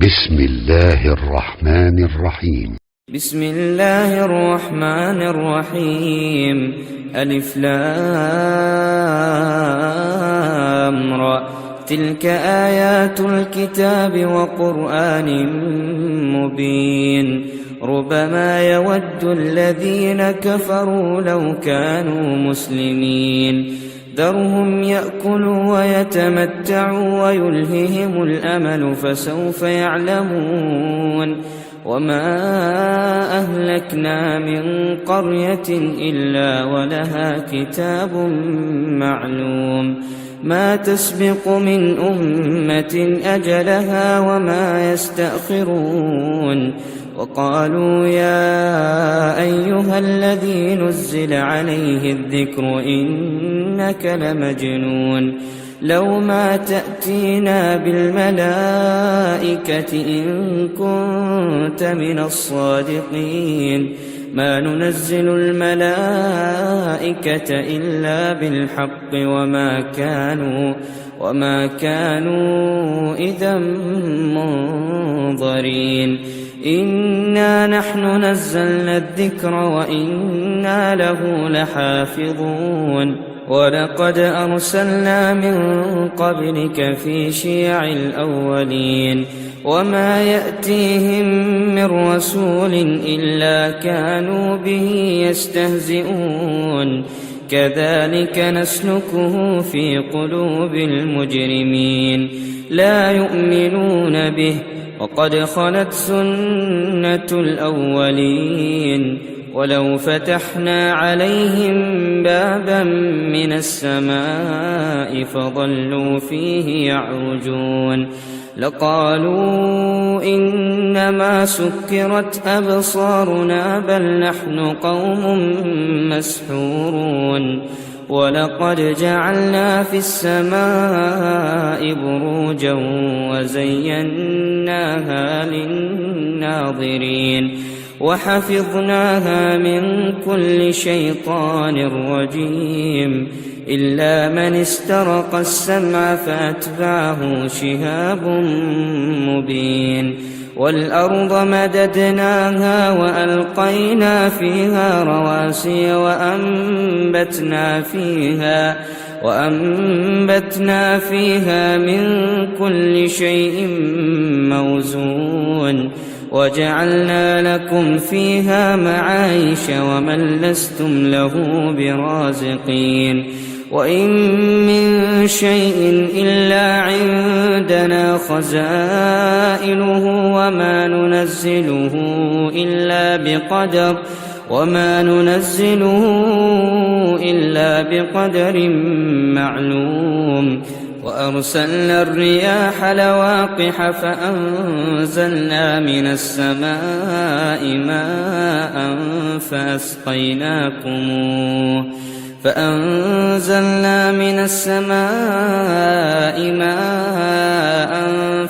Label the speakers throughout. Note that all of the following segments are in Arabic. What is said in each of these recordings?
Speaker 1: بسم الله الرحمن الرحيم.
Speaker 2: بسم الله الرحمن الرحيم. ألف لام را. تلك آيات الكتاب وقرآن مبين. ربما يود الذين كفروا لو كانوا مسلمين. ذرهم يأكلوا ويتمتعوا ويلههم الأمل فسوف يعلمون. وما أهلكنا من قرية إلا ولها كتاب معلوم. ما تسبق من أمة أجلها وما يستأخرون. وقالوا يا أيها الذي نزل عليه الذكر إنك لمجنون. لو ما تأتينا بالملائكة إن كنت من الصادقين. ما ننزل الملائكة إلا بالحق وما كانوا إذا منظرين. إنا نحن نزلنا الذكر وإنا له لحافظون. ولقد أرسلنا من قبلك في شيع الأولين. وما يأتيهم من رسول إلا كانوا به يستهزئون. كذلك نسلكه في قلوب المجرمين. لا يؤمنون به وقد خلت سنة الأولين. ولو فتحنا عليهم بابا من السماء فظلوا فيه يعرجون لقالوا إنما سكرت أبصارنا بل نحن قوم مسحورون. ولقد جعلنا في السماء بروجا وزيناها للناظرين وحفظناها من كل شيطان رجيم إلا من استرق السمع فأتبعه شهاب مبين. والأرض مددناها وألقينا فيها رواسي وأنبتنا فيها من كل شيء موزون. وجعلنا لكم فيها معايش ومن لستم له برازقين. وإن من شيء إلا عندنا خزائنه وما ننزله إلا بقدر معلوم. وأرسلنا الرياح لواقح فأنزلنا من السماء ماء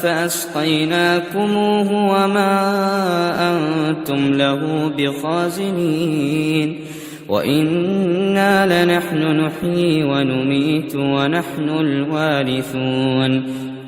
Speaker 2: فأسقيناكموه وما أنتم له بخازنين. وإنا لنحن نحيي ونميت ونحن الوارثون.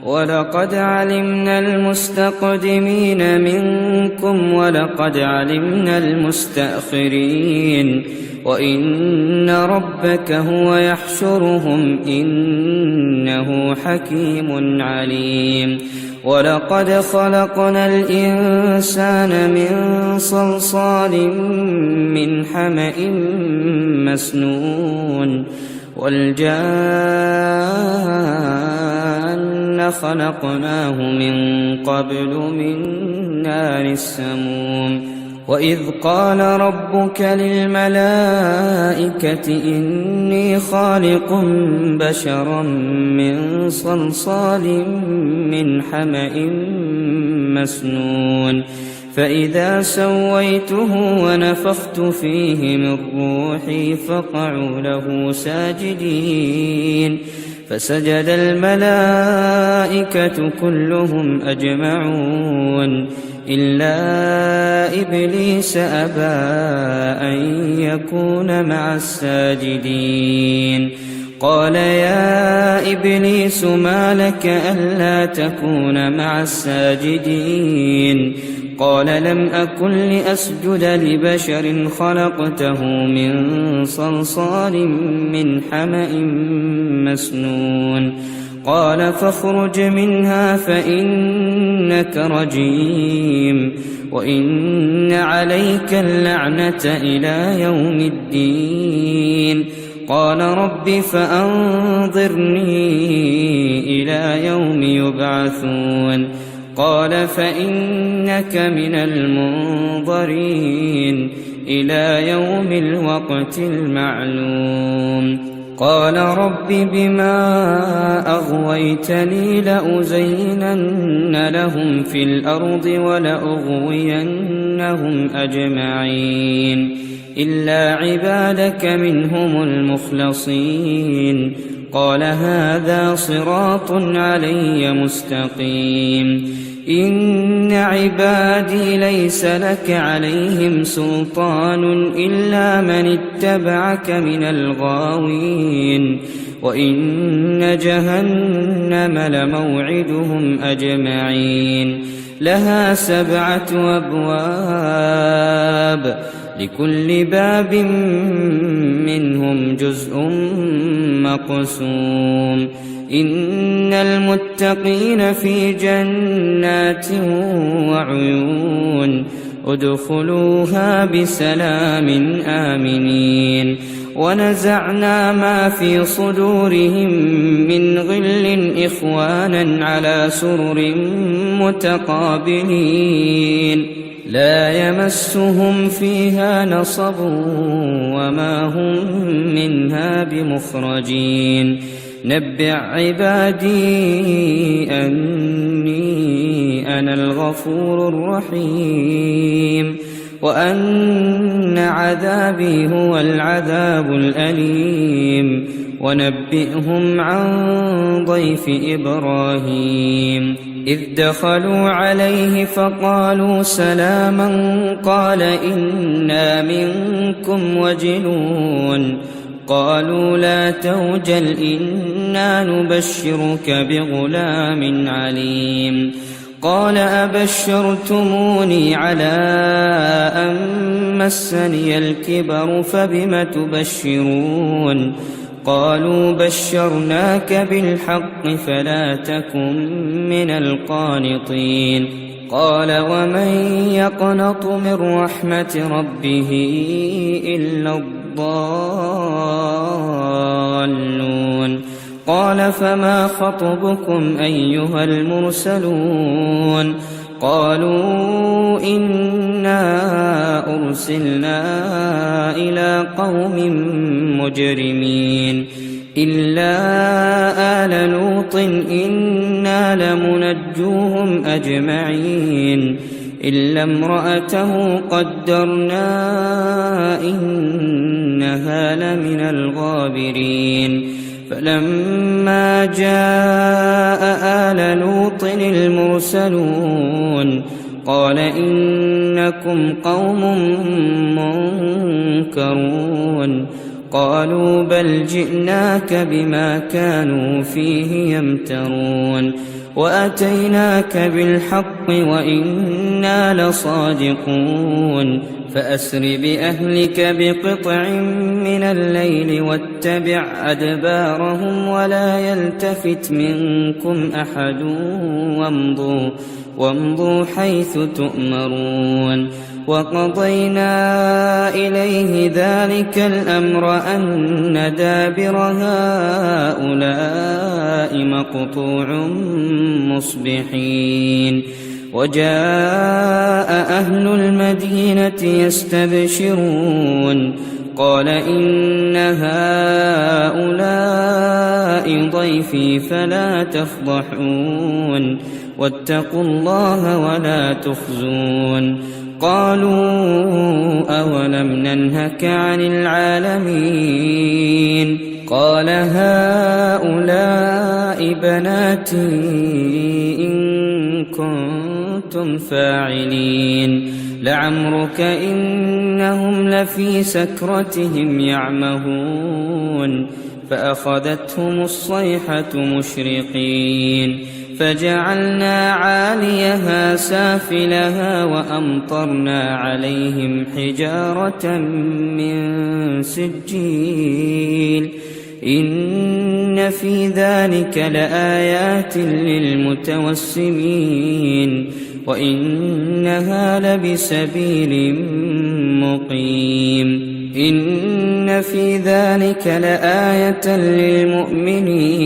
Speaker 2: ولقد علمنا المستقدمين منكم ولقد علمنا المستأخرين. وإن ربك هو يحشرهم إنه حكيم عليم. ولقد خلقنا الإنسان من صلصال من حمأ مسنون. والجان خلقناه من قبل من نار السموم. وإذ قال ربك للملائكة إني خالق بشرا من صلصال من حمأ مسنون. فإذا سويته ونفخت فيه من روحي فقعوا له ساجدين. فسجد الملائكة كلهم أجمعون إلا إبليس أبى أن يكون مع الساجدين. قال يا إبليس ما لك ألا تكون مع الساجدين قال لم أكن لأسجد لبشر خلقته من صلصال من حمأ مسنون قال فاخرج منها فإنك رجيم وإن عليك اللعنة إلى يوم الدين قال رب فأنظرني إلى يوم يبعثون قال فإنك من المنظرين إلى يوم الوقت المعلوم قال رب بما أغويتني لأزينن لهم في الأرض ولأغوينهم أجمعين إلا عبادك منهم المخلصين قال هذا صراط علي مستقيم إن عبادي ليس لك عليهم سلطان إلا من اتبعك من الغاوين وإن جهنم لموعدهم أجمعين لها 7 أبواب لكل باب منهم جزء مقسوم إن المتقين في جنات وعيون ادخلوها بسلام آمنين ونزعنا ما في صدورهم من غل إخوانا على سرر متقابلين لا يمسهم فيها نصب وما هم منها بمخرجين نبئ عبادي أني أنا الغفور الرحيم وأن عذابي هو العذاب الأليم ونبئهم عن ضيف إبراهيم إذ دخلوا عليه فقالوا سلاما قال إنا منكم وجلون قالوا لا توجل إنا نبشرك بغلام عليم قال أبشرتموني على أن مسني الكبر فبم تبشرون قالوا بشرناك بالحق فلا تكن من القانطين قال ومن يقنط من رحمة ربه إلا الضالون قال فما خطبكم أيها المرسلون قالوا إنا أرسلنا إلى قوم مجرمين إلا آل لوط إنا لمنجوهم أجمعين إلا امرأته قدرنا إنها لمن الغابرين فلما جاء آل لوط المرسلون قال إنكم قوم منكرون قالوا بل جئناك بما كانوا فيه يمترون وأتيناك بالحق وإنا لصادقون فأسر بأهلك بقطع من الليل واتبع أدبارهم ولا يلتفت منكم أحد وامضوا حيث تؤمرون وقضينا إليه ذلك الأمر أن دابر هؤلاء مقطوع مصبحين وجاء أهل المدينة يستبشرون قال إن هؤلاء ضيفي فلا تفضحون واتقوا الله ولا تخزون قالوا أولم ننهك عن العالمين قال هؤلاء بناتي إن كنتم فاعلين لعمرك إنهم لفي سكرتهم يعمهون فأخذتهم الصيحة مشرقين فجعلنا عاليها سافلها وأمطرنا عليهم حجارة من سجيل إن في ذلك لآيات للمتوسمين وإنها لبسبيل مقيم إن في ذلك لآية للمؤمنين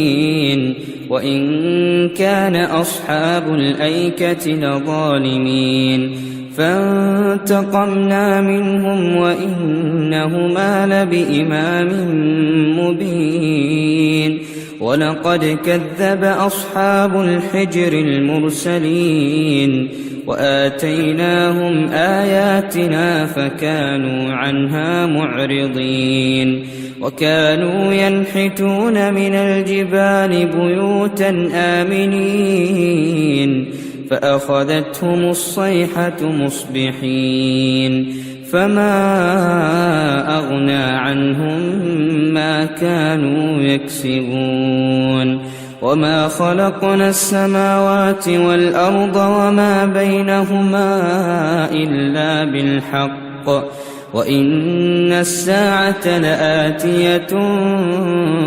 Speaker 2: وإن كان أصحاب الأيكة لظالمين فانتقمنا منهم وإنهما لبإمام مبين ولقد كذب أصحاب الحجر المرسلين وآتيناهم آياتنا فكانوا عنها معرضين وكانوا ينحتون من الجبال بيوتا آمنين فأخذتهم الصيحة مصبحين فما أغنى عنهم ما كانوا يكسبون وما خلقنا السماوات والأرض وما بينهما إلا بالحق وإن الساعة لآتية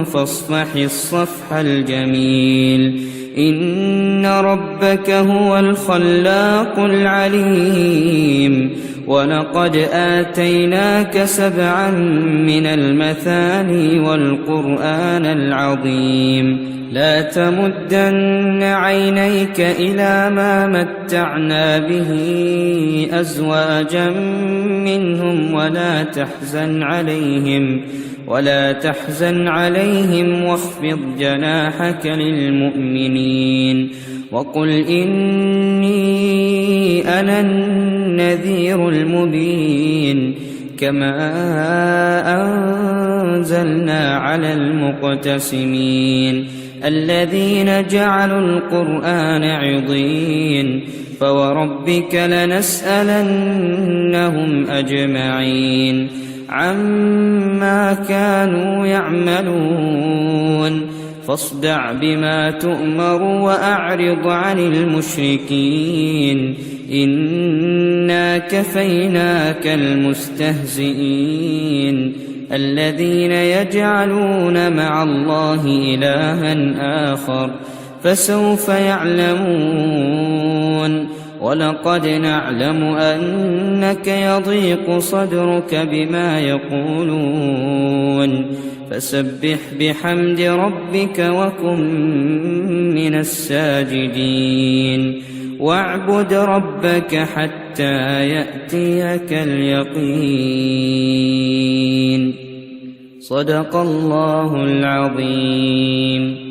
Speaker 2: فاصفح الصفح الجميل إن ربك هو الخلاق العليم ولقد آتيناك 7 من المثاني والقرآن العظيم لا تمدن عينيك إلى ما متعنا به أزواجا منهم ولا تحزن عليهم واخفض جناحك للمؤمنين وقل إني أنا النذير المبين كما أنزلنا على المقتسمين الذين جعلوا القرآن عضين فوربك لنسألنهم أجمعين عما كانوا يعملون فاصدع بما تؤمر وأعرض عن المشركين إنا كفيناك المستهزئين الذين يجعلون مع الله إلها آخر فسوف يعلمون ولقد نعلم أنك يضيق صدرك بما يقولون فسبح بحمد ربك وكن من الساجدين واعبد ربك حتى يأتيك اليقين صدق الله العظيم.